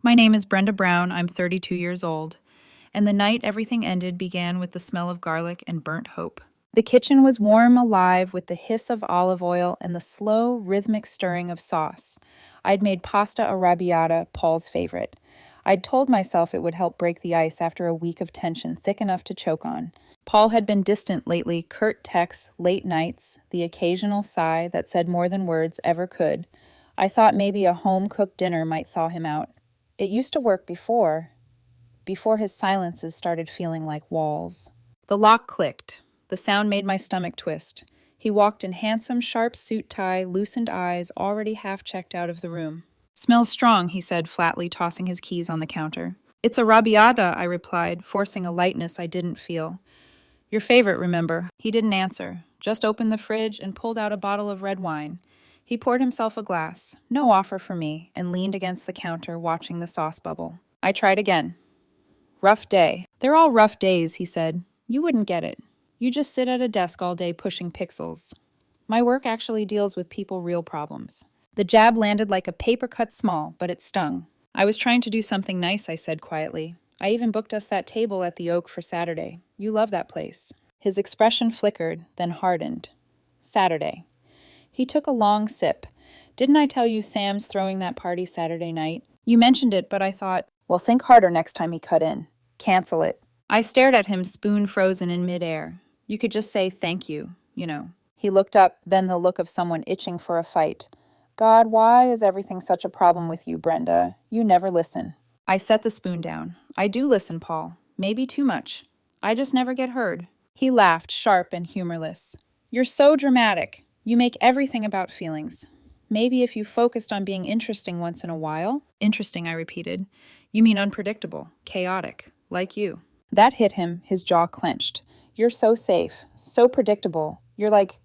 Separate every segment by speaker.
Speaker 1: My name is Brenda Brown. I'm 32 years old. And the night everything ended began with the smell of garlic and burnt hope. The kitchen was warm, alive, with the hiss of olive oil and the slow, rhythmic stirring of sauce. I'd made pasta arrabbiata, Paul's favorite. I'd told myself it would help break the ice after a week of tension thick enough to choke on. Paul had been distant lately, curt texts, late nights, the occasional sigh that said more than words ever could. I thought maybe a home-cooked dinner might thaw him out. It used to work before his silences started feeling like walls. The lock clicked. The sound made my stomach twist. He walked in handsome, sharp suit tie, loosened eyes, already half checked out of the room. "Smells strong," he said flatly, tossing his keys on the counter. "It's a arrabbiata," I replied, forcing a lightness I didn't feel. "Your favorite, remember." He didn't answer, just opened the fridge and pulled out a bottle of red wine. He poured himself a glass, no offer for me, and leaned against the counter, watching the sauce bubble. I tried again. "Rough day." "They're all rough days," he said. "You wouldn't get it. You just sit at a desk all day pushing pixels. My work actually deals with real problems." The jab landed like a paper cut small, but it stung. "I was trying to do something nice," I said quietly. "I even booked us that table at the Oak for Saturday. You love that place." His expression flickered, then hardened. "Saturday." He took a long sip. "Didn't I tell you Sam's throwing that party Saturday night? You mentioned it, but I thought, well, think harder next time he cut in. Cancel it." I stared at him, spoon frozen in midair. "You could just say thank you, you know." He looked up, then the look of someone itching for a fight. "God, why is everything such a problem with you, Brenda? You never listen." I set the spoon down. "I do listen, Paul. Maybe too much. I just never get heard." He laughed, sharp and humorless. "You're so dramatic. You make everything about feelings. Maybe if you focused on being interesting once in a while." "Interesting," I repeated. "You mean unpredictable, chaotic, like you." That hit him, his jaw clenched. "You're so safe, so predictable. You're like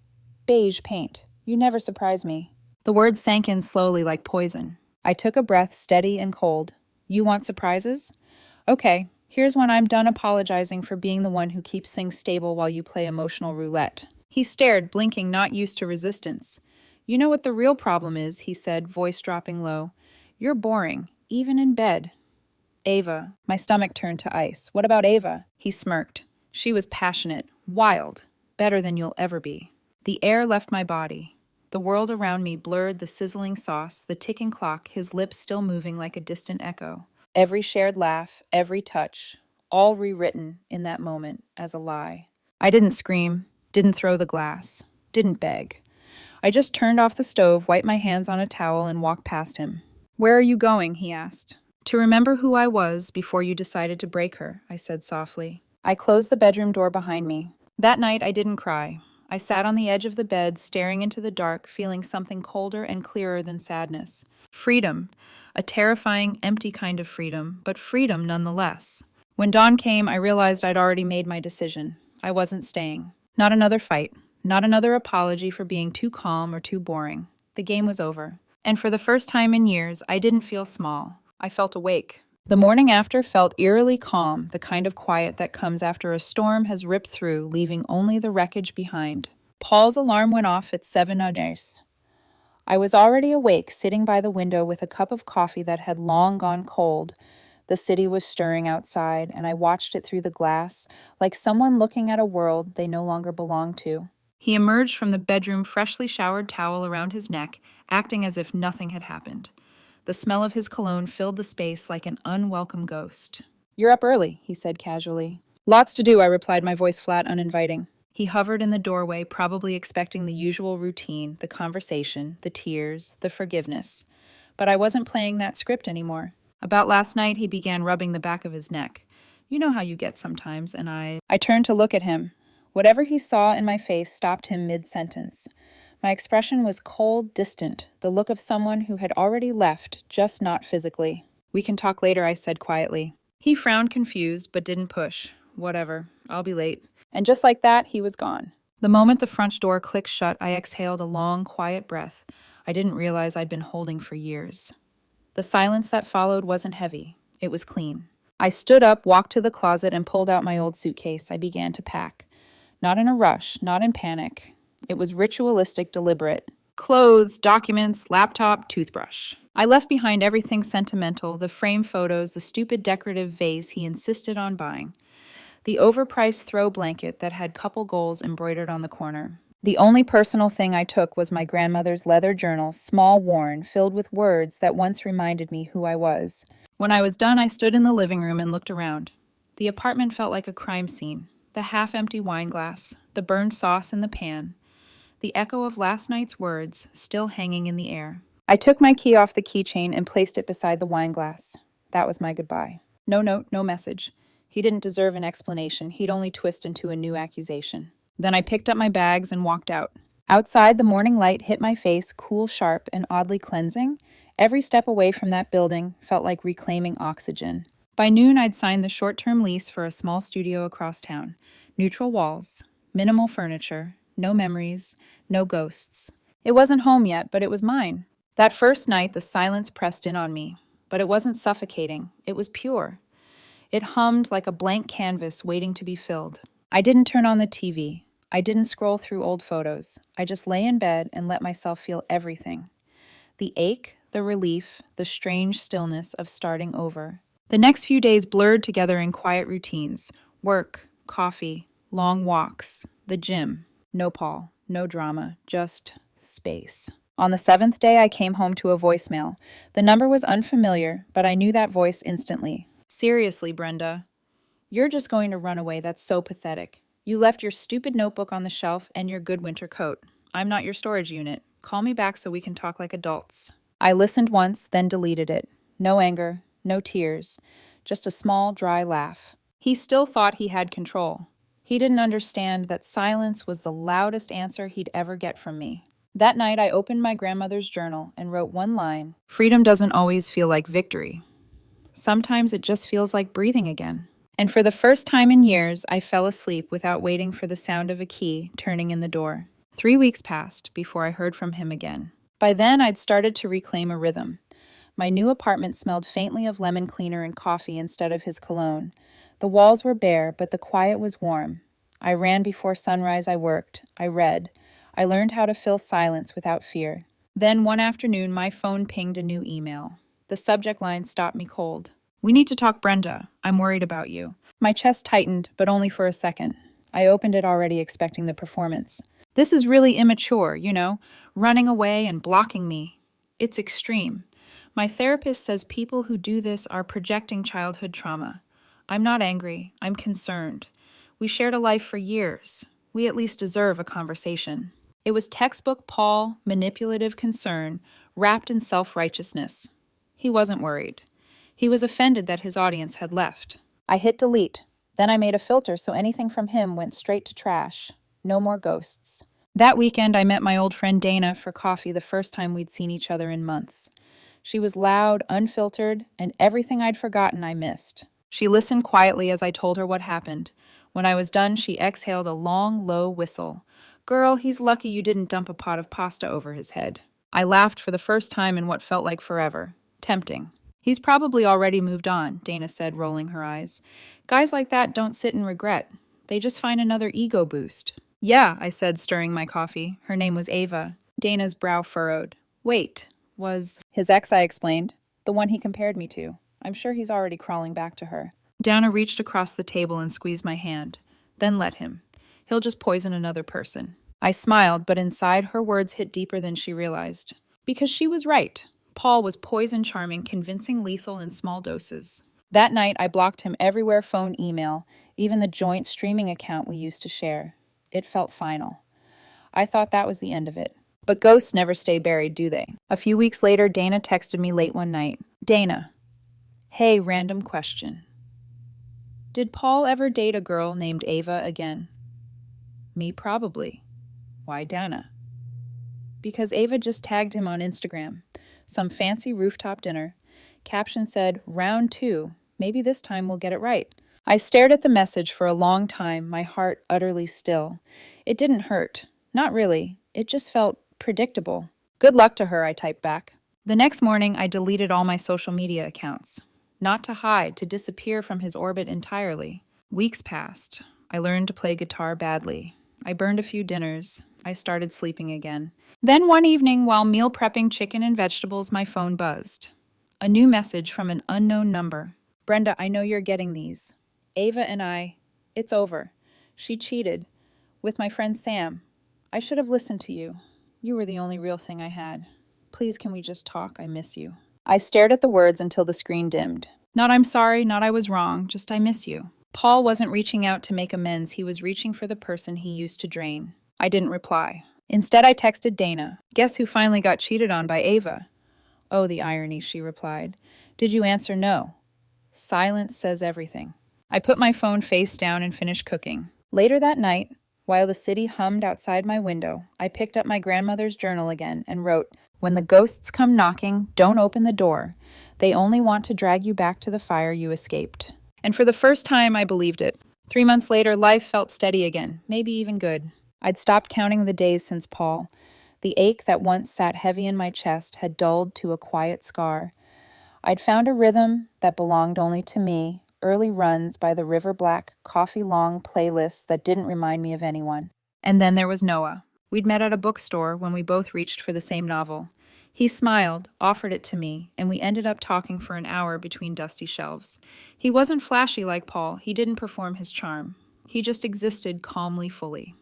Speaker 1: beige paint. You never surprise me." The words sank in slowly like poison. I took a breath, steady and cold. "You want surprises? Okay, here's when I'm done apologizing for being the one who keeps things stable while you play emotional roulette." He stared, blinking, not used to resistance. "You know what the real problem is," he said, voice dropping low. "You're boring, even in bed." "Ava." My stomach turned to ice. "What about Ava?" He smirked. "She was passionate, wild, better than you'll ever be." The air left my body. The world around me blurred, the sizzling sauce, the ticking clock, his lips still moving like a distant echo. Every shared laugh, every touch, all rewritten in that moment as a lie. I didn't scream, didn't throw the glass, didn't beg. I just turned off the stove, wiped my hands on a towel, and walked past him. "Where are you going?" he asked. "To remember who I was before you decided to break her," I said softly. I closed the bedroom door behind me. That night I didn't cry. I sat on the edge of the bed, staring into the dark, feeling something colder and clearer than sadness. Freedom. A terrifying, empty kind of freedom, but freedom nonetheless. When dawn came, I realized I'd already made my decision. I wasn't staying. Not another fight. Not another apology for being too calm or too boring. The game was over. And for the first time in years, I didn't feel small. I felt awake. The morning after felt eerily calm, the kind of quiet that comes after a storm has ripped through, leaving only the wreckage behind. Paul's alarm went off at 7 a.m. I was already awake, sitting by the window with a cup of coffee that had long gone cold. The city was stirring outside, and I watched it through the glass, like someone looking at a world they no longer belonged to. He emerged from the bedroom, freshly showered, towel around his neck, acting as if nothing had happened. The smell of his cologne filled the space like an unwelcome ghost. "You're up early," he said casually. "Lots to do," I replied, my voice flat, uninviting. He hovered in the doorway, probably expecting the usual routine, the conversation, the tears, the forgiveness. But I wasn't playing that script anymore. About last night, he began rubbing the back of his neck. "You know how you get sometimes," and I turned to look at him. Whatever he saw in my face stopped him mid-sentence. My expression was cold, distant, the look of someone who had already left, just not physically. "We can talk later," I said quietly. He frowned, confused, but didn't push. "Whatever, I'll be late." And just like that, he was gone. The moment the front door clicked shut, I exhaled a long, quiet breath I didn't realize I'd been holding for years. The silence that followed wasn't heavy. It was clean. I stood up, walked to the closet, and pulled out my old suitcase. I began to pack. Not in a rush, not in panic. It was ritualistic, deliberate. Clothes, documents, laptop, toothbrush. I left behind everything sentimental, the framed photos, the stupid decorative vase he insisted on buying, the overpriced throw blanket that had couple goals embroidered on the corner. The only personal thing I took was my grandmother's leather journal, small worn, filled with words that once reminded me who I was. When I was done, I stood in the living room and looked around. The apartment felt like a crime scene. The half-empty wine glass, the burned sauce in the pan, the echo of last night's words still hanging in the air. I took my key off the keychain and placed it beside the wine glass. That was my goodbye. No note, no message. He didn't deserve an explanation. He'd only twist into a new accusation. Then I picked up my bags and walked out. Outside, the morning light hit my face, cool, sharp, and oddly cleansing. Every step away from that building felt like reclaiming oxygen. By noon, I'd signed the short-term lease for a small studio across town. Neutral walls, minimal furniture, no memories, no ghosts. It wasn't home yet, but it was mine. That first night, the silence pressed in on me. But it wasn't suffocating. It was pure. It hummed like a blank canvas waiting to be filled. I didn't turn on the TV. I didn't scroll through old photos. I just lay in bed and let myself feel everything. The ache, the relief, the strange stillness of starting over. The next few days blurred together in quiet routines. Work, coffee, long walks, the gym. No Paul, no drama, just space. On the 7th day, I came home to a voicemail. The number was unfamiliar, but I knew that voice instantly. Seriously, Brenda. You're just going to run away. That's so pathetic. You left your stupid notebook on the shelf and your good winter coat. I'm not your storage unit. Call me back so we can talk like adults. I listened once, then deleted it. No anger, no tears, just a small, dry laugh. He still thought he had control. He didn't understand that silence was the loudest answer he'd ever get from me. That night, I opened my grandmother's journal and wrote one line. Freedom doesn't always feel like victory. Sometimes it just feels like breathing again. And for the first time in years, I fell asleep without waiting for the sound of a key turning in the door. 3 weeks passed before I heard from him again. By then, I'd started to reclaim a rhythm. My new apartment smelled faintly of lemon cleaner and coffee instead of his cologne. The walls were bare, but the quiet was warm. I ran before sunrise. I worked. I read. I learned how to fill silence without fear. Then one afternoon, my phone pinged a new email. The subject line stopped me cold. We need to talk, Brenda. I'm worried about you. My chest tightened, but only for a second. I opened it already expecting the performance. This is really immature, running away and blocking me. It's extreme. My therapist says people who do this are projecting childhood trauma. I'm not angry. I'm concerned. We shared a life for years. We at least deserve a conversation. It was textbook Paul, manipulative concern, wrapped in self-righteousness. He wasn't worried. He was offended that his audience had left. I hit delete. Then I made a filter so anything from him went straight to trash. No more ghosts. That weekend, I met my old friend Dana for coffee the first time we'd seen each other in months. She was loud, unfiltered, and everything I'd forgotten I missed. She listened quietly as I told her what happened. When I was done, she exhaled a long, low whistle. Girl, he's lucky you didn't dump a pot of pasta over his head. I laughed for the first time in what felt like forever. Tempting. He's probably already moved on, Dana said, rolling her eyes. Guys like that don't sit in regret. They just find another ego boost. Yeah, I said, stirring my coffee. Her name was Ava. Dana's brow furrowed. Wait, was his ex, I explained. The one he compared me to. I'm sure he's already crawling back to her. Dana reached across the table and squeezed my hand. Then let him. He'll just poison another person. I smiled, but inside her words hit deeper than she realized. Because she was right. Paul was poison charming, convincing, lethal in small doses. That night, I blocked him everywhere, phone, email, even the joint streaming account we used to share. It felt final. I thought that was the end of it. But ghosts never stay buried, do they? A few weeks later, Dana texted me late one night. Dana. Hey, random question. Did Paul ever date a girl named Ava again? Me, probably. Why Dana? Because Ava just tagged him on Instagram. Some fancy rooftop dinner. Caption said, round 2. Maybe this time we'll get it right. I stared at the message for a long time, my heart utterly still. It didn't hurt. Not really. It just felt predictable. Good luck to her, I typed back. The next morning, I deleted all my social media accounts. Not to hide, to disappear from his orbit entirely. Weeks passed. I learned to play guitar badly. I burned a few dinners. I started sleeping again. Then one evening, while meal prepping chicken and vegetables, my phone buzzed. A new message from an unknown number. Brenda, I know you're getting these. Ava and it's over. She cheated. With my friend Sam. I should have listened to you. You were the only real thing I had. Please, can we just talk? I miss you. I stared at the words until the screen dimmed. Not I'm sorry, not I was wrong, just I miss you. Paul wasn't reaching out to make amends, he was reaching for the person he used to drain. I didn't reply. Instead, I texted Dana. Guess who finally got cheated on by Ava? Oh, the irony, she replied. Did you answer no? Silence says everything. I put my phone face down and finished cooking. Later that night, while the city hummed outside my window, I picked up my grandmother's journal again and wrote, When the ghosts come knocking, don't open the door. They only want to drag you back to the fire you escaped. And for the first time, I believed it. 3 months later, life felt steady again, maybe even good. I'd stopped counting the days since Paul. The ache that once sat heavy in my chest had dulled to a quiet scar. I'd found a rhythm that belonged only to me, early runs by the River Black coffee-long playlist that didn't remind me of anyone. And then there was Noah. We'd met at a bookstore when we both reached for the same novel. He smiled, offered it to me, and we ended up talking for an hour between dusty shelves. He wasn't flashy like Paul. He didn't perform his charm. He just existed calmly, fully.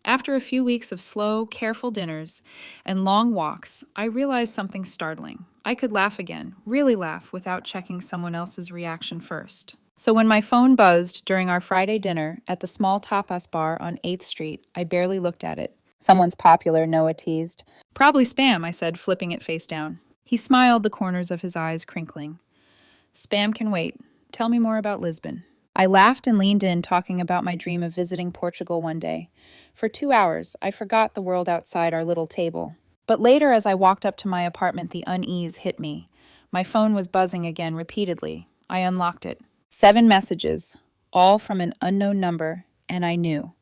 Speaker 1: After a few weeks of slow, careful dinners and long walks, I realized something startling. I could laugh again, really laugh, without checking someone else's reaction first. So when my phone buzzed during our Friday dinner at the small tapas bar on 8th Street, I barely looked at it. Someone's popular, Noah teased. Probably spam, I said, flipping it face down. He smiled, the corners of his eyes crinkling. Spam can wait. Tell me more about Lisbon. I laughed and leaned in, talking about my dream of visiting Portugal one day. For 2 hours, I forgot the world outside our little table. But later, as I walked up to my apartment, the unease hit me. My phone was buzzing again repeatedly. I unlocked it. 7 messages, all from an unknown number, and I knew.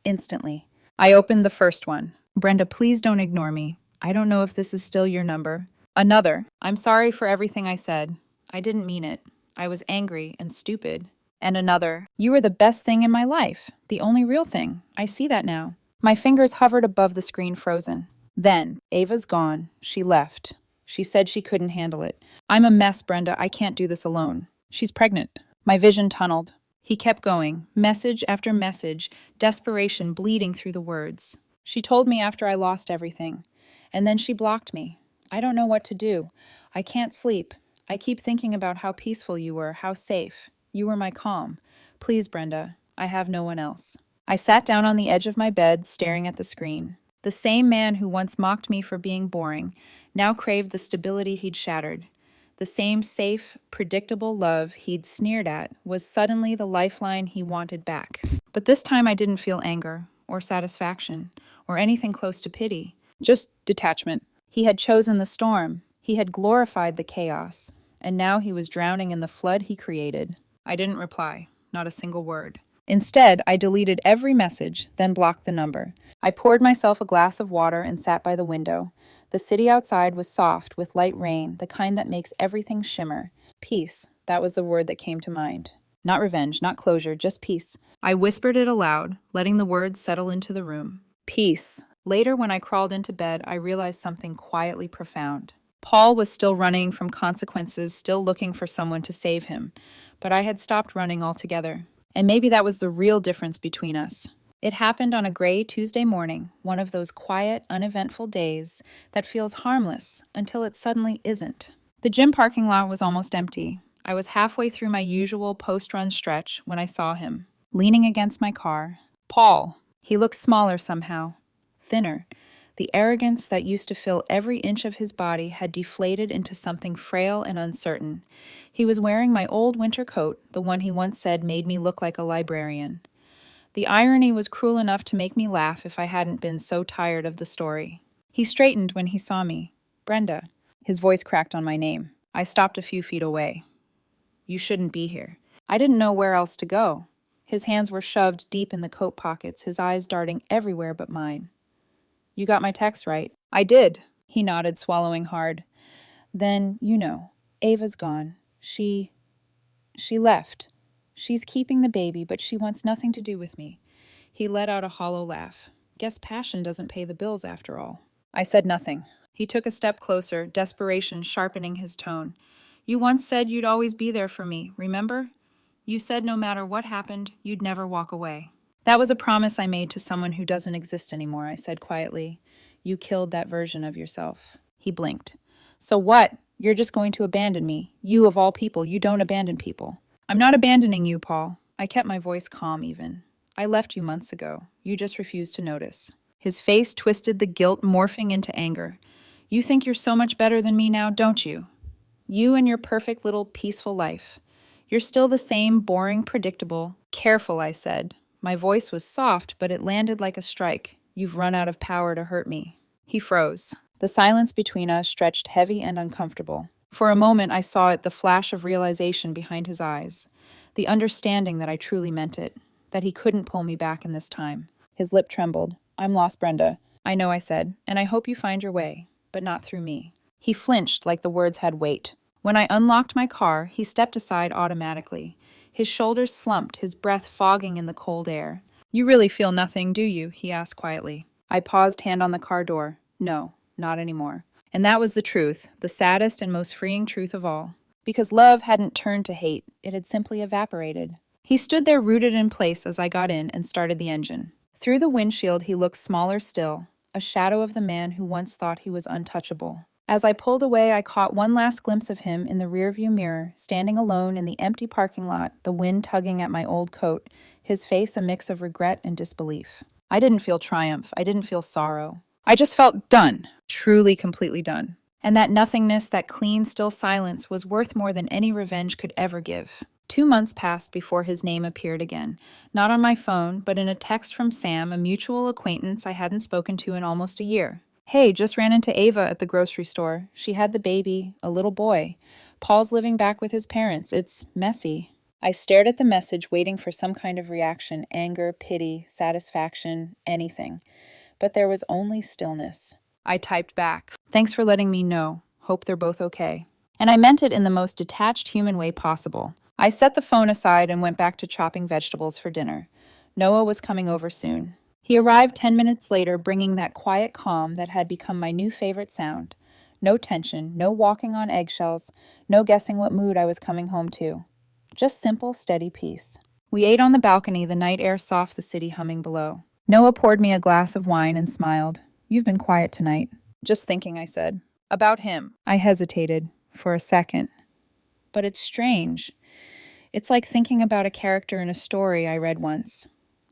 Speaker 1: Instantly. I opened the first one. Brenda, please don't ignore me. I don't know if this is still your number. Another. I'm sorry for everything I said. I didn't mean it. I was angry and stupid. And another. You were the best thing in my life. The only real thing. I see that now. My fingers hovered above the screen, frozen. Then, Ava's gone. She left. She said she couldn't handle it. I'm a mess, Brenda. I can't do this alone. She's pregnant. My vision tunneled. He kept going, message after message, desperation bleeding through the words. She told me after I lost everything. And then she blocked me. I don't know what to do. I can't sleep. I keep thinking about how peaceful you were, how safe. You were my calm. Please, Brenda, I have no one else. I sat down on the edge of my bed, staring at the screen. The same man who once mocked me for being boring now craved the stability he'd shattered. The same safe, predictable love he'd sneered at was suddenly the lifeline he wanted back. But this time I didn't feel anger, or satisfaction, or anything close to pity. Just detachment. He had chosen the storm. He had glorified the chaos. And now he was drowning in the flood he created. I didn't reply, not a single word. Instead, I deleted every message, then blocked the number. I poured myself a glass of water and sat by the window. The city outside was soft with light rain, the kind that makes everything shimmer. Peace, that was the word that came to mind. Not revenge, not closure, just peace. I whispered it aloud, letting the words settle into the room. Peace. Later, when I crawled into bed, I realized something quietly profound. Paul was still running from consequences, still looking for someone to save him. But I had stopped running altogether. And maybe that was the real difference between us. It happened on a gray Tuesday morning, one of those quiet, uneventful days that feels harmless until it suddenly isn't. The gym parking lot was almost empty. I was halfway through my usual post-run stretch when I saw him, leaning against my car. Paul. He looked smaller somehow, thinner. The arrogance that used to fill every inch of his body had deflated into something frail and uncertain. He was wearing my old winter coat, the one he once said made me look like a librarian. The irony was cruel enough to make me laugh if I hadn't been so tired of the story. He straightened when he saw me. Brenda. His voice cracked on my name. I stopped a few feet away. You shouldn't be here. I didn't know where else to go. His hands were shoved deep in the coat pockets, his eyes darting everywhere but mine. You got my text right. I did, he nodded, swallowing hard. Then, Ava's gone. She left. She's keeping the baby, but she wants nothing to do with me. He let out a hollow laugh. Guess passion doesn't pay the bills after all. I said nothing. He took a step closer, desperation sharpening his tone. You once said you'd always be there for me, remember? You said no matter what happened, you'd never walk away. That was a promise I made to someone who doesn't exist anymore, I said quietly. You killed that version of yourself. He blinked. So what? You're just going to abandon me. You, of all people, you don't abandon people. I'm not abandoning you, Paul. I kept my voice calm even. I left you months ago. You just refused to notice. His face twisted, the guilt morphing into anger. You think you're so much better than me now, don't you? You and your perfect little peaceful life. You're still the same boring, predictable. Careful, I said. My voice was soft, but it landed like a strike. You've run out of power to hurt me. He froze. The silence between us stretched heavy and uncomfortable. For a moment, I saw it, the flash of realization behind his eyes. The understanding that I truly meant it. That he couldn't pull me back in this time. His lip trembled. I'm lost, Brenda. I know, I said, and I hope you find your way, but not through me. He flinched like the words had weight. When I unlocked my car, he stepped aside automatically. His shoulders slumped, his breath fogging in the cold air. You really feel nothing, do you? He asked quietly. I paused, hand on the car door. No, not anymore. And that was the truth, the saddest and most freeing truth of all. Because love hadn't turned to hate, it had simply evaporated. He stood there rooted in place as I got in and started the engine. Through the windshield, he looked smaller still, a shadow of the man who once thought he was untouchable. As I pulled away, I caught one last glimpse of him in the rearview mirror, standing alone in the empty parking lot, the wind tugging at my old coat, his face a mix of regret and disbelief. I didn't feel triumph. I didn't feel sorrow. I just felt done, truly, completely done. And that nothingness, that clean, still silence, was worth more than any revenge could ever give. 2 months passed before his name appeared again, not on my phone, but in a text from Sam, a mutual acquaintance I hadn't spoken to in almost a year. Hey, just ran into Ava at the grocery store. She had the baby, a little boy. Paul's living back with his parents. It's messy. I stared at the message, waiting for some kind of reaction, anger, pity, satisfaction, anything. But there was only stillness. I typed back, thanks for letting me know. Hope they're both okay. And I meant it in the most detached human way possible. I set the phone aside and went back to chopping vegetables for dinner. Noah was coming over soon. He arrived 10 minutes later, bringing that quiet calm that had become my new favorite sound. No tension, no walking on eggshells, no guessing what mood I was coming home to. Just simple, steady peace. We ate on the balcony, the night air soft, the city humming below. Noah poured me a glass of wine and smiled. You've been quiet tonight. Just thinking, I said. About him. I hesitated for a second. But it's strange. It's like thinking about a character in a story I read once.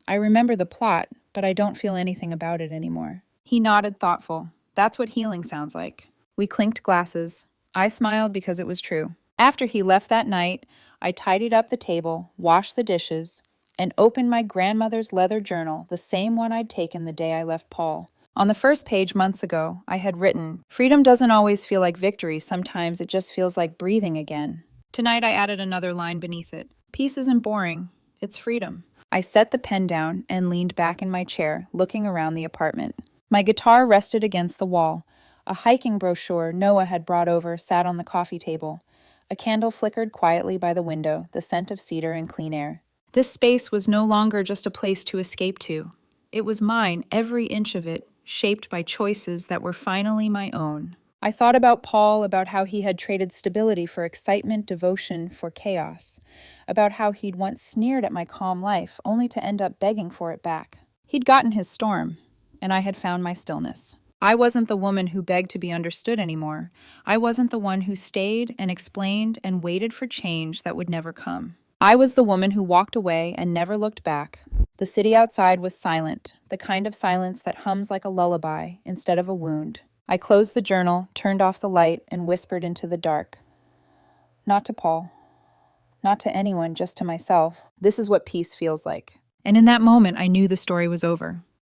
Speaker 1: I remember the plot, but I don't feel anything about it anymore. He nodded, thoughtful. That's what healing sounds like. We clinked glasses. I smiled because it was true. After he left that night, I tidied up the table, washed the dishes, and opened my grandmother's leather journal, the same one I'd taken the day I left Paul. On the first page months ago, I had written, freedom doesn't always feel like victory. Sometimes it just feels like breathing again. Tonight I added another line beneath it. Peace isn't boring. It's freedom. I set the pen down and leaned back in my chair, looking around the apartment. My guitar rested against the wall. A hiking brochure Noah had brought over sat on the coffee table. A candle flickered quietly by the window, the scent of cedar and clean air. This space was no longer just a place to escape to. It was mine, every inch of it, shaped by choices that were finally my own. I thought about Paul, about how he had traded stability for excitement, devotion for chaos, about how he'd once sneered at my calm life, only to end up begging for it back. He'd gotten his storm, and I had found my stillness. I wasn't the woman who begged to be understood anymore. I wasn't the one who stayed and explained and waited for change that would never come. I was the woman who walked away and never looked back. The city outside was silent, the kind of silence that hums like a lullaby instead of a wound. I closed the journal, turned off the light, and whispered into the dark. Not to Paul. Not to anyone, just to myself. This is what peace feels like. And in that moment, I knew the story was over.